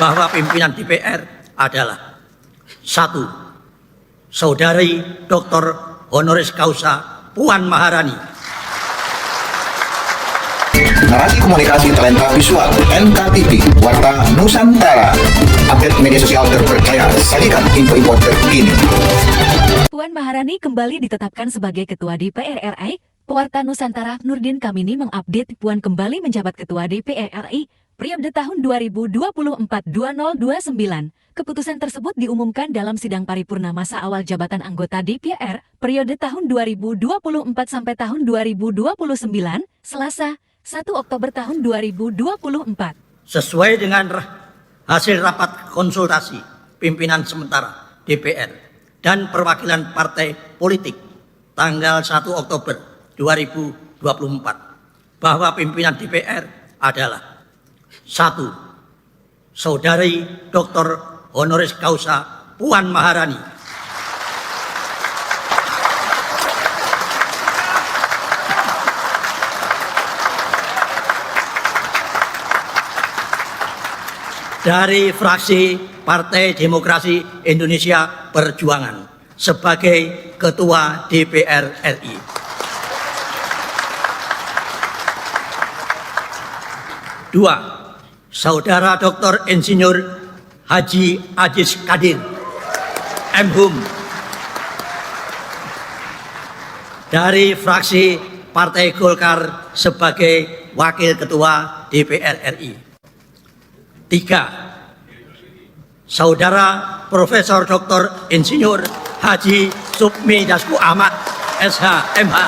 bahwa pimpinan DPR adalah: 1. Saudari Dr. Honoris Causa Puan Maharani. Narasi Komunikasi Talenta Visual NKTV, Warta Nusantara, update media sosial terpercaya, sajikan info-info terkini. Puan Maharani kembali ditetapkan sebagai Ketua DPR RI. Pewarta Nusantara Nurdin Kamini mengupdate Puan kembali menjabat Ketua DPR RI periode tahun 2024-2029. Keputusan tersebut diumumkan dalam sidang paripurna masa awal jabatan anggota DPR periode tahun 2024 sampai tahun 2029, Selasa, 1 Oktober tahun 2024. Sesuai dengan hasil rapat konsultasi pimpinan sementara DPR dan perwakilan partai politik tanggal 1 Oktober 2024, bahwa pimpinan DPR adalah: 1. Saudari Dr. Honoris Causa Puan Maharani. Dari fraksi Partai Demokrasi Indonesia Perjuangan sebagai Ketua DPR RI. 2. Saudara Dr. Insinyur Haji Aziz Kadir, MHum, dari fraksi Partai Golkar sebagai Wakil Ketua DPR RI. 3. Saudara Profesor Dr. Insinyur Haji Supmi Dasko Ahmad, SH, MH,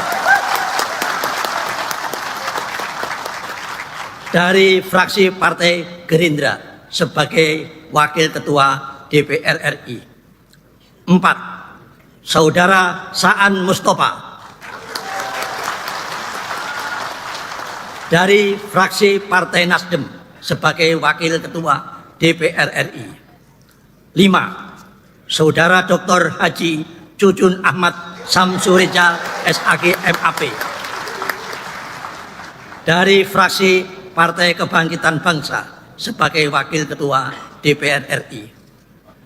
dari fraksi Partai Gerindra sebagai Wakil Ketua DPR RI. 4. Saudara Saan Mustafa, dari fraksi Partai Nasdem sebagai Wakil Ketua DPR RI. 5. Saudara Dr. Haji Cucun Ahmad Samsurijal, SAG, MAP, dari fraksi Partai Kebangkitan Bangsa sebagai Wakil Ketua DPR RI.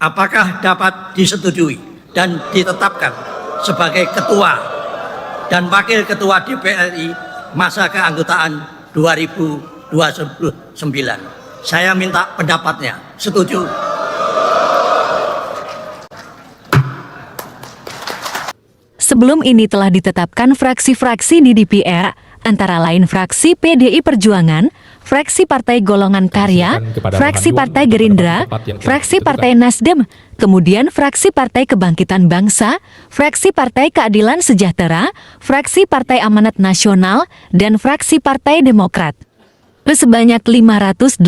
Apakah dapat disetujui dan ditetapkan sebagai Ketua dan Wakil Ketua DPR RI masa keanggotaan 2029? Saya minta pendapatnya. Setuju? Sebelum ini telah ditetapkan fraksi-fraksi di DPR, antara lain fraksi PDI Perjuangan, fraksi Partai Golongan Karya, fraksi Partai Gerindra, fraksi Partai Nasdem, kemudian fraksi Partai Kebangkitan Bangsa, fraksi Partai Keadilan Sejahtera, fraksi Partai Amanat Nasional, dan fraksi Partai Demokrat. Sebanyak 580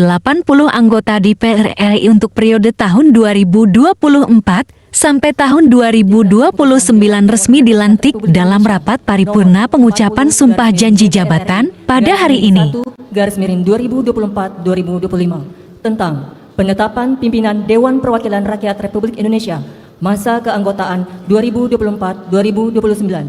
anggota DPR RI untuk periode tahun 2024 sampai tahun 2029 resmi dilantik dalam rapat paripurna pengucapan sumpah janji jabatan pada hari ini. 1/2024-2025 tentang penetapan pimpinan Dewan Perwakilan Rakyat Republik Indonesia masa keanggotaan 2024-2029.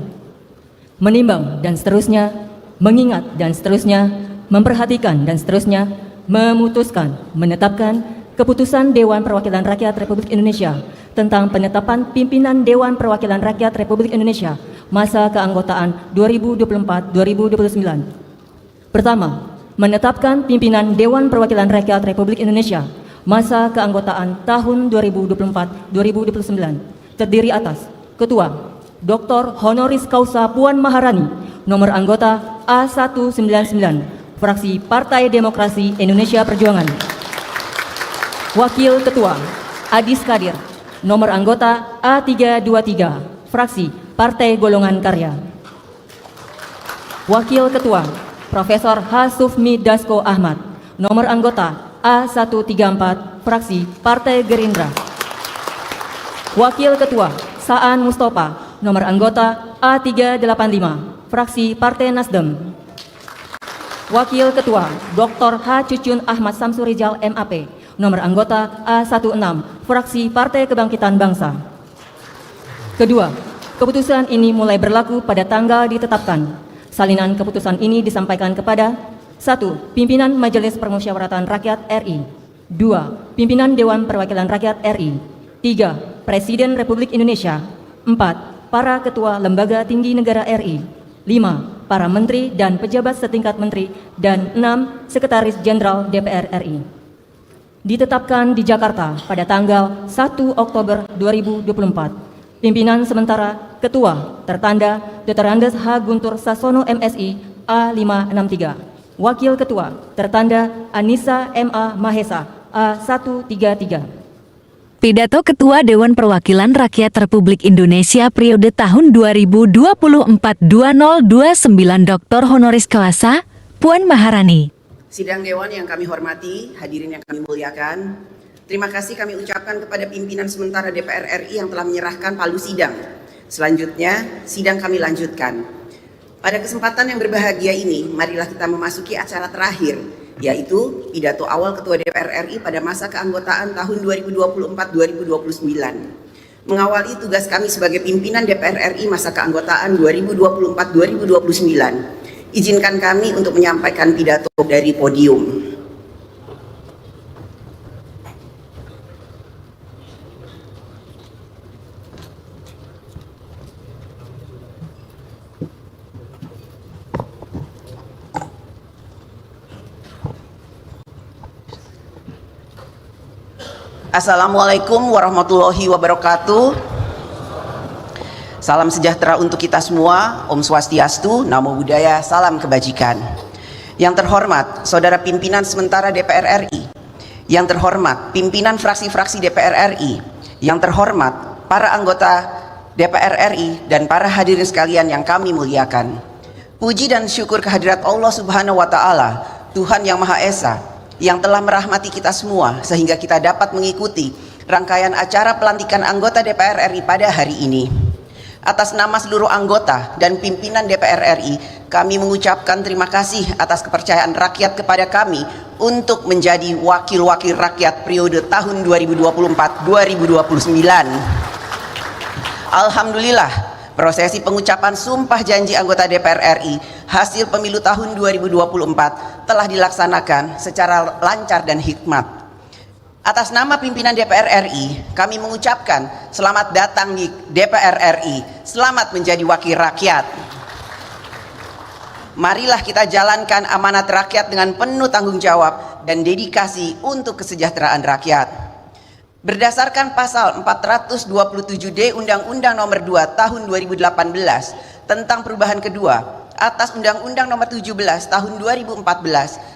Menimbang dan seterusnya, mengingat dan seterusnya, memperhatikan dan seterusnya, memutuskan, menetapkan keputusan Dewan Perwakilan Rakyat Republik Indonesia tentang penetapan pimpinan Dewan Perwakilan Rakyat Republik Indonesia masa keanggotaan 2024-2029. Pertama, menetapkan pimpinan Dewan Perwakilan Rakyat Republik Indonesia masa keanggotaan tahun 2024-2029 terdiri atas: Ketua, Dr. Honoris Causa Puan Maharani, nomor anggota A199, fraksi Partai Demokrasi Indonesia Perjuangan. Wakil Ketua, Adis Kadir, nomor anggota A323, fraksi Partai Golongan Karya. Wakil Ketua, Profesor H. Supmi Dasko Ahmad, nomor anggota A134, fraksi Partai Gerindra. Wakil Ketua, Saan Mustafa, nomor anggota A385, fraksi Partai Nasdem. Wakil Ketua, Dr. H. Cucun Ahmad Samsurijal, MAP, nomor anggota A16, fraksi Partai Kebangkitan Bangsa. Kedua, keputusan ini mulai berlaku pada tanggal ditetapkan. Salinan keputusan ini disampaikan kepada 1. Pimpinan Majelis Permusyawaratan Rakyat RI. 2. Pimpinan Dewan Perwakilan Rakyat RI. 3. Presiden Republik Indonesia. 4. Para Ketua Lembaga Tinggi Negara RI. 5. Para Menteri dan Pejabat Setingkat Menteri. Dan 6. Sekretaris Jenderal DPR RI. Ditetapkan di Jakarta pada tanggal 1 Oktober 2024. Pimpinan sementara Ketua tertanda Dr. Andes H. Guntur Sasono MSI A563. Wakil Ketua tertanda Anissa M.A. Mahesa A133. Pidato Ketua Dewan Perwakilan Rakyat Republik Indonesia periode tahun 2024-2029 Dr. Honoris Causa Puan Maharani. Sidang Dewan yang kami hormati, hadirin yang kami muliakan, terima kasih kami ucapkan kepada pimpinan sementara DPR RI yang telah menyerahkan palu sidang. Selanjutnya, sidang kami lanjutkan. Pada kesempatan yang berbahagia ini, marilah kita memasuki acara terakhir, yaitu pidato awal Ketua DPR RI pada masa keanggotaan tahun 2024-2029. Mengawali tugas kami sebagai pimpinan DPR RI masa keanggotaan 2024-2029, izinkan kami untuk menyampaikan pidato dari podium. Assalamualaikum warahmatullahi wabarakatuh. Salam sejahtera untuk kita semua. Om Swastiastu, Namo Buddhaya, salam kebajikan. Yang terhormat Saudara Pimpinan Sementara DPR RI, yang terhormat pimpinan fraksi-fraksi DPR RI, yang terhormat para anggota DPR RI dan para hadirin sekalian yang kami muliakan. Puji dan syukur kehadirat Allah Subhanahu wa Ta'ala, Tuhan yang Maha Esa, yang telah merahmati kita semua sehingga kita dapat mengikuti rangkaian acara pelantikan anggota DPR RI pada hari ini. Atas nama seluruh anggota dan pimpinan DPR RI, kami mengucapkan terima kasih atas kepercayaan rakyat kepada kami untuk menjadi wakil-wakil rakyat periode tahun 2024-2029. Alhamdulillah, prosesi pengucapan sumpah janji anggota DPR RI hasil pemilu tahun 2024 telah dilaksanakan secara lancar dan hikmat. Atas nama pimpinan DPR RI, kami mengucapkan selamat datang di DPR RI, selamat menjadi wakil rakyat. Marilah kita jalankan amanat rakyat dengan penuh tanggung jawab dan dedikasi untuk kesejahteraan rakyat. Berdasarkan pasal 427D Undang-Undang Nomor 2 Tahun 2018 tentang perubahan kedua atas Undang-Undang Nomor 17 Tahun 2014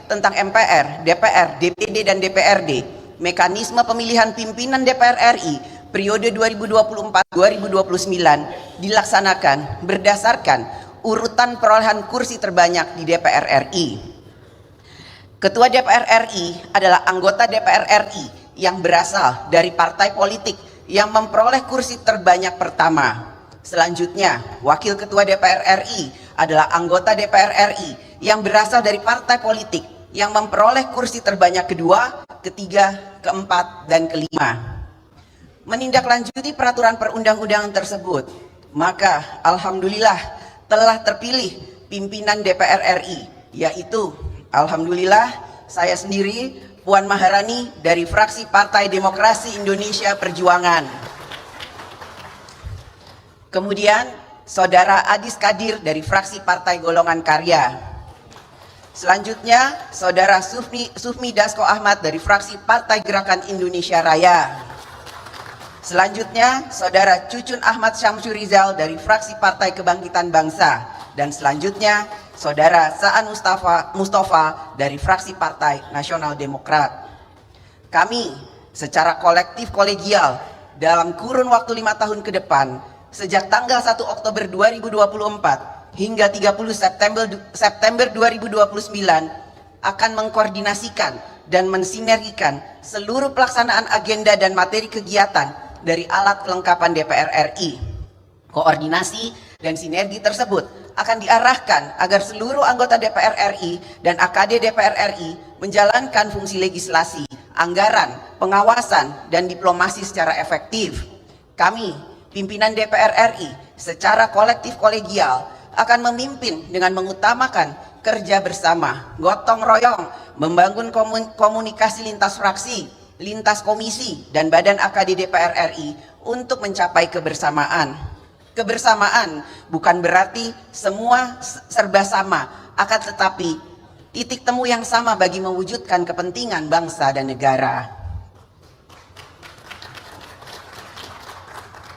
tentang MPR, DPR, DPD dan DPRD, mekanisme pemilihan pimpinan DPR RI periode 2024-2029 dilaksanakan berdasarkan urutan perolehan kursi terbanyak di DPR RI. Ketua DPR RI adalah anggota DPR RI yang berasal dari partai politik yang memperoleh kursi terbanyak pertama. Selanjutnya, Wakil Ketua DPR RI adalah anggota DPR RI yang berasal dari partai politik yang memperoleh kursi terbanyak kedua, ketiga, keempat, dan kelima. Menindaklanjuti peraturan perundang-undangan tersebut, maka alhamdulillah telah terpilih pimpinan DPR RI, yaitu alhamdulillah saya sendiri, Puan Maharani dari fraksi Partai Demokrasi Indonesia Perjuangan. Kemudian Saudara Adis Kadir dari fraksi Partai Golongan Karya. Selanjutnya Saudara Sufmi Dasko Ahmad dari fraksi Partai Gerakan Indonesia Raya. Selanjutnya Saudara Cucun Ahmad Syamsurizal dari fraksi Partai Kebangkitan Bangsa. Dan selanjutnya Saudara Saan Mustafa dari fraksi Partai Nasional Demokrat. Kami secara kolektif kolegial dalam kurun waktu 5 tahun ke depan, sejak tanggal 1 Oktober 2024 hingga 30 September 2029 akan mengkoordinasikan dan mensinergikan seluruh pelaksanaan agenda dan materi kegiatan dari alat kelengkapan DPR RI. Koordinasi dan sinergi tersebut akan diarahkan agar seluruh anggota DPR RI dan AKD DPR RI menjalankan fungsi legislasi, anggaran, pengawasan, dan diplomasi secara efektif. Kami, pimpinan DPR RI, secara kolektif kolegial akan memimpin dengan mengutamakan kerja bersama, gotong royong, membangun komunikasi lintas fraksi, lintas komisi, dan badan AKD DPR RI untuk mencapai kebersamaan. Kebersamaan bukan berarti semua serba sama, akan tetapi titik temu yang sama bagi mewujudkan kepentingan bangsa dan negara.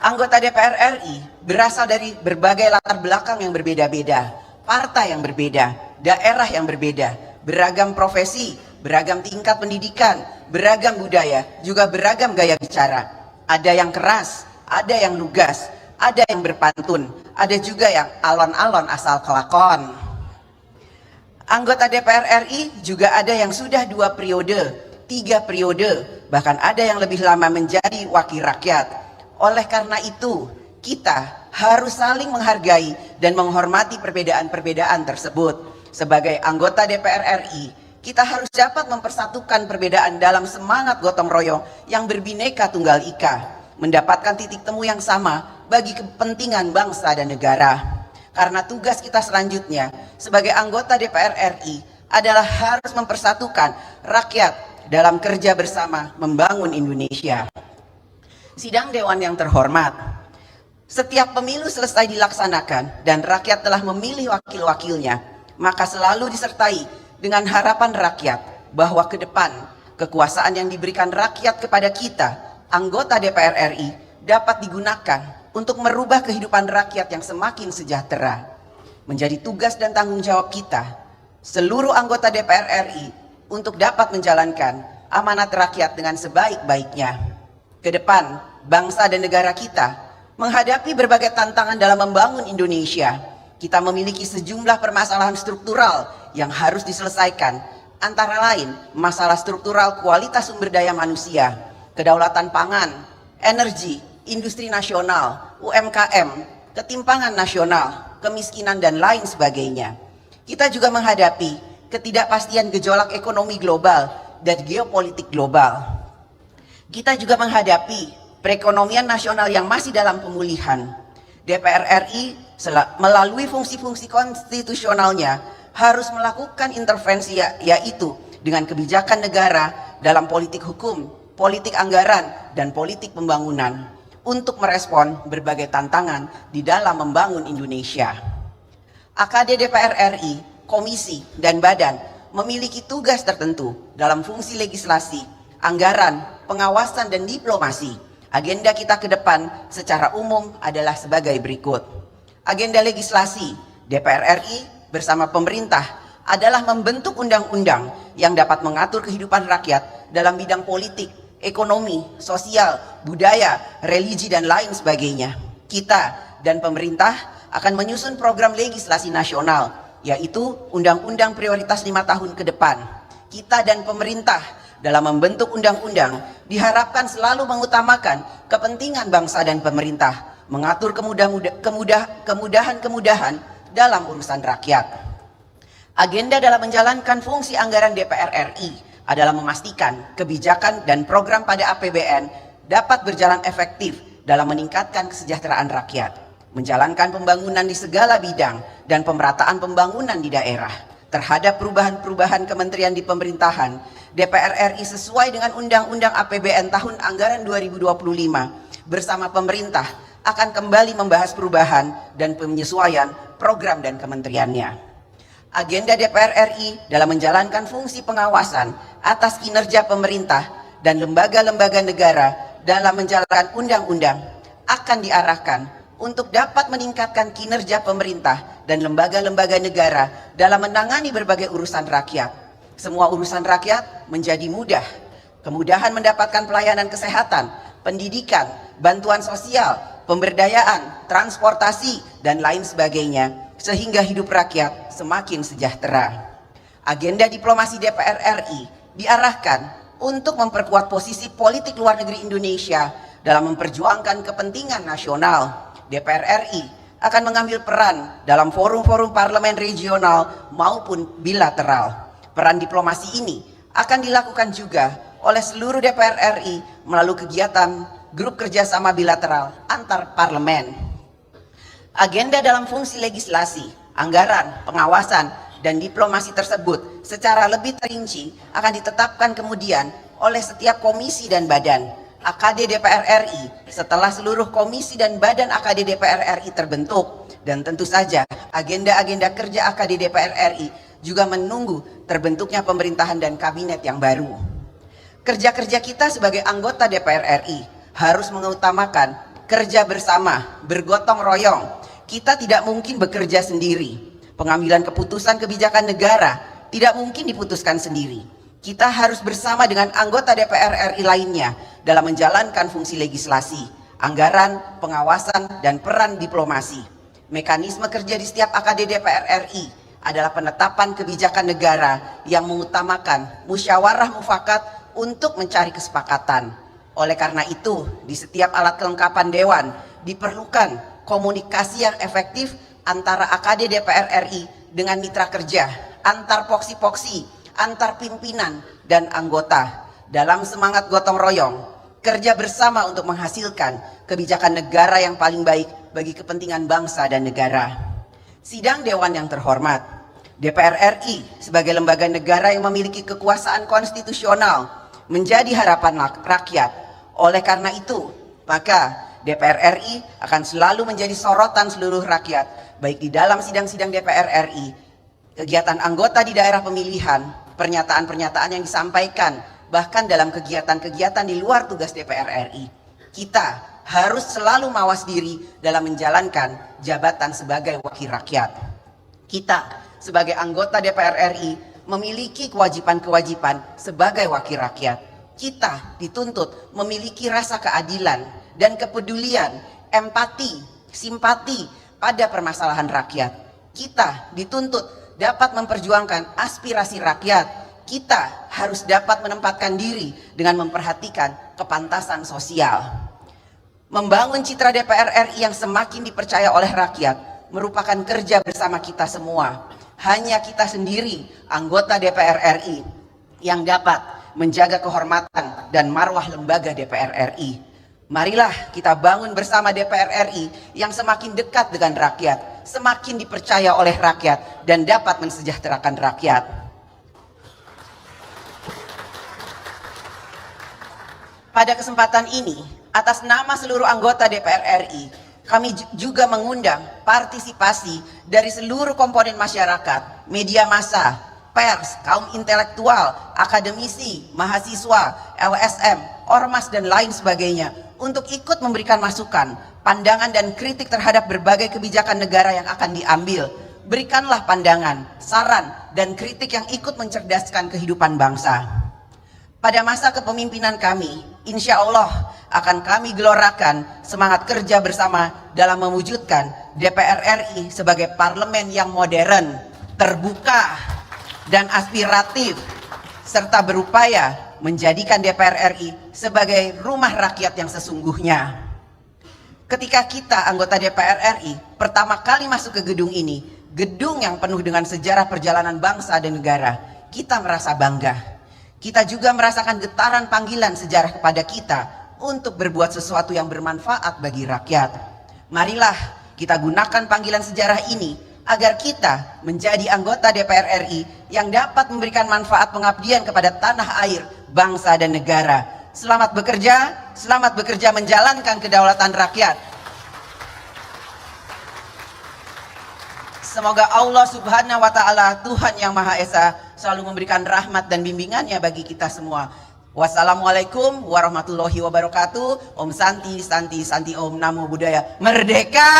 Anggota DPR RI berasal dari berbagai latar belakang yang berbeda-beda, partai yang berbeda, daerah yang berbeda, beragam profesi, beragam tingkat pendidikan, beragam budaya, juga beragam gaya bicara. Ada yang keras, ada yang lugas, ada yang berpantun, ada juga yang alon-alon asal kelakon. Anggota DPR RI juga ada yang sudah 2 periode, 3 periode, bahkan ada yang lebih lama menjadi wakil rakyat. Oleh karena itu, kita harus saling menghargai dan menghormati perbedaan-perbedaan tersebut. Sebagai anggota DPR RI, kita harus dapat mempersatukan perbedaan dalam semangat gotong royong yang berbineka tunggal ika, mendapatkan titik temu yang sama bagi kepentingan bangsa dan negara. Karena tugas kita selanjutnya sebagai anggota DPR RI adalah harus mempersatukan rakyat dalam kerja bersama membangun Indonesia. Sidang Dewan yang terhormat, setiap pemilu selesai dilaksanakan dan rakyat telah memilih wakil-wakilnya, maka selalu disertai dengan harapan rakyat bahwa ke depan kekuasaan yang diberikan rakyat kepada kita, anggota DPR RI, dapat digunakan untuk merubah kehidupan rakyat yang semakin sejahtera. Menjadi tugas dan tanggung jawab kita, seluruh anggota DPR RI, untuk dapat menjalankan amanat rakyat dengan sebaik-baiknya. Ke depan, bangsa dan negara kita menghadapi berbagai tantangan dalam membangun Indonesia. Kita memiliki sejumlah permasalahan struktural yang harus diselesaikan, antara lain masalah struktural kualitas sumber daya manusia, kedaulatan pangan, energi, industri nasional, UMKM, ketimpangan nasional, kemiskinan, dan lain sebagainya. Kita juga menghadapi ketidakpastian gejolak ekonomi global dan geopolitik global. Kita juga menghadapi perekonomian nasional yang masih dalam pemulihan. DPR RI melalui fungsi-fungsi konstitusionalnya harus melakukan intervensi, yaitu dengan kebijakan negara dalam politik hukum, politik anggaran, dan politik pembangunan untuk merespon berbagai tantangan di dalam membangun Indonesia. AKD DPR RI, komisi, dan badan memiliki tugas tertentu dalam fungsi legislasi, anggaran, pengawasan, dan diplomasi. Agenda kita ke depan secara umum adalah sebagai berikut. Agenda legislasi, DPR RI bersama pemerintah adalah membentuk undang-undang yang dapat mengatur kehidupan rakyat dalam bidang politik, ekonomi, sosial, budaya, religi, dan lain sebagainya. Kita dan pemerintah akan menyusun program legislasi nasional, yaitu Undang-Undang Prioritas 5 tahun ke depan. Kita dan pemerintah dalam membentuk undang-undang diharapkan selalu mengutamakan kepentingan bangsa dan pemerintah, mengatur kemudahan-kemudahan dalam urusan rakyat. Agenda dalam menjalankan fungsi anggaran DPR RI adalah memastikan kebijakan dan program pada APBN dapat berjalan efektif dalam meningkatkan kesejahteraan rakyat, menjalankan pembangunan di segala bidang, dan pemerataan pembangunan di daerah. Terhadap perubahan-perubahan kementerian di pemerintahan, DPR RI sesuai dengan Undang-Undang APBN tahun anggaran 2025 bersama pemerintah akan kembali membahas perubahan dan penyesuaian program dan kementeriannya. Agenda DPR RI dalam menjalankan fungsi pengawasan atas kinerja pemerintah dan lembaga-lembaga negara dalam menjalankan undang-undang akan diarahkan untuk dapat meningkatkan kinerja pemerintah dan lembaga-lembaga negara dalam menangani berbagai urusan rakyat. Semua urusan rakyat menjadi mudah. Kemudahan mendapatkan pelayanan kesehatan, pendidikan, bantuan sosial, pemberdayaan, transportasi, dan lain sebagainya, sehingga hidup rakyat semakin sejahtera. Agenda diplomasi DPR RI diarahkan untuk memperkuat posisi politik luar negeri Indonesia dalam memperjuangkan kepentingan nasional. DPR RI akan mengambil peran dalam forum-forum parlemen regional maupun bilateral. Peran diplomasi ini akan dilakukan juga oleh seluruh DPR RI melalui kegiatan grup kerjasama bilateral antar parlemen. Agenda dalam fungsi legislasi, anggaran, pengawasan, dan diplomasi tersebut secara lebih terinci akan ditetapkan kemudian oleh setiap komisi dan badan AKD DPR RI setelah seluruh komisi dan badan AKD DPR RI terbentuk. Dan tentu saja agenda-agenda kerja AKD DPR RI juga menunggu terbentuknya pemerintahan dan kabinet yang baru. Kerja-kerja kita sebagai anggota DPR RI harus mengutamakan kerja bersama, bergotong royong. Kita tidak mungkin bekerja sendiri. Pengambilan keputusan kebijakan negara tidak mungkin diputuskan sendiri. Kita harus bersama dengan anggota DPR RI lainnya dalam menjalankan fungsi legislasi, anggaran, pengawasan, dan peran diplomasi. Mekanisme kerja di setiap AKD DPR RI adalah penetapan kebijakan negara yang mengutamakan musyawarah mufakat untuk mencari kesepakatan. Oleh karena itu, di setiap alat kelengkapan dewan diperlukan komunikasi yang efektif antara AKD DPR RI dengan mitra kerja, antar poksi-poksi, antar pimpinan dan anggota dalam semangat gotong royong, kerja bersama untuk menghasilkan kebijakan negara yang paling baik bagi kepentingan bangsa dan negara. Sidang Dewan yang terhormat, DPR RI sebagai lembaga negara yang memiliki kekuasaan konstitusional menjadi harapan rakyat. Oleh karena itu, maka DPR RI akan selalu menjadi sorotan seluruh rakyat, baik di dalam sidang-sidang DPR RI, kegiatan anggota di daerah pemilihan, pernyataan-pernyataan yang disampaikan, bahkan dalam kegiatan-kegiatan di luar tugas DPR RI. Kita harus selalu mawas diri dalam menjalankan jabatan sebagai wakil rakyat. Kita sebagai anggota DPR RI memiliki kewajiban-kewajiban sebagai wakil rakyat. Kita dituntut memiliki rasa keadilan dan kepedulian, empati, simpati pada permasalahan rakyat. Kita dituntut dapat memperjuangkan aspirasi rakyat. Kita harus dapat menempatkan diri dengan memperhatikan kepantasan sosial. Membangun citra DPR RI yang semakin dipercaya oleh rakyat merupakan kerja bersama kita semua. Hanya kita sendiri, anggota DPR RI, yang dapat menjaga kehormatan dan marwah lembaga DPR RI. Marilah kita bangun bersama DPR RI yang semakin dekat dengan rakyat, semakin dipercaya oleh rakyat, dan dapat mensejahterakan rakyat. Pada kesempatan ini, atas nama seluruh anggota DPR RI, kami juga mengundang partisipasi dari seluruh komponen masyarakat, media massa, pers, kaum intelektual, akademisi, mahasiswa, LSM, ormas, dan lain sebagainya untuk ikut memberikan masukan, pandangan, dan kritik terhadap berbagai kebijakan negara yang akan diambil. Berikanlah pandangan, saran, dan kritik yang ikut mencerdaskan kehidupan bangsa. Pada masa kepemimpinan kami, insya Allah akan kami gelorakan semangat kerja bersama dalam mewujudkan DPR RI sebagai parlemen yang modern, terbuka, dan aspiratif, serta berupaya menjadikan DPR RI sebagai rumah rakyat yang sesungguhnya. Ketika kita anggota DPR RI pertama kali masuk ke gedung ini, gedung yang penuh dengan sejarah perjalanan bangsa dan negara, kita merasa bangga. Kita juga merasakan getaran panggilan sejarah kepada kita untuk berbuat sesuatu yang bermanfaat bagi rakyat. Marilah kita gunakan panggilan sejarah ini agar kita menjadi anggota DPR RI yang dapat memberikan manfaat pengabdian kepada tanah air, bangsa, dan negara. Selamat bekerja menjalankan kedaulatan rakyat. Semoga Allah Subhanahu wa Ta'ala, Tuhan yang Maha Esa, selalu memberikan rahmat dan bimbingannya bagi kita semua. Wassalamualaikum warahmatullahi wabarakatuh. Om Santi, Santi, Santi, Om Namo Buddhaya. Merdeka!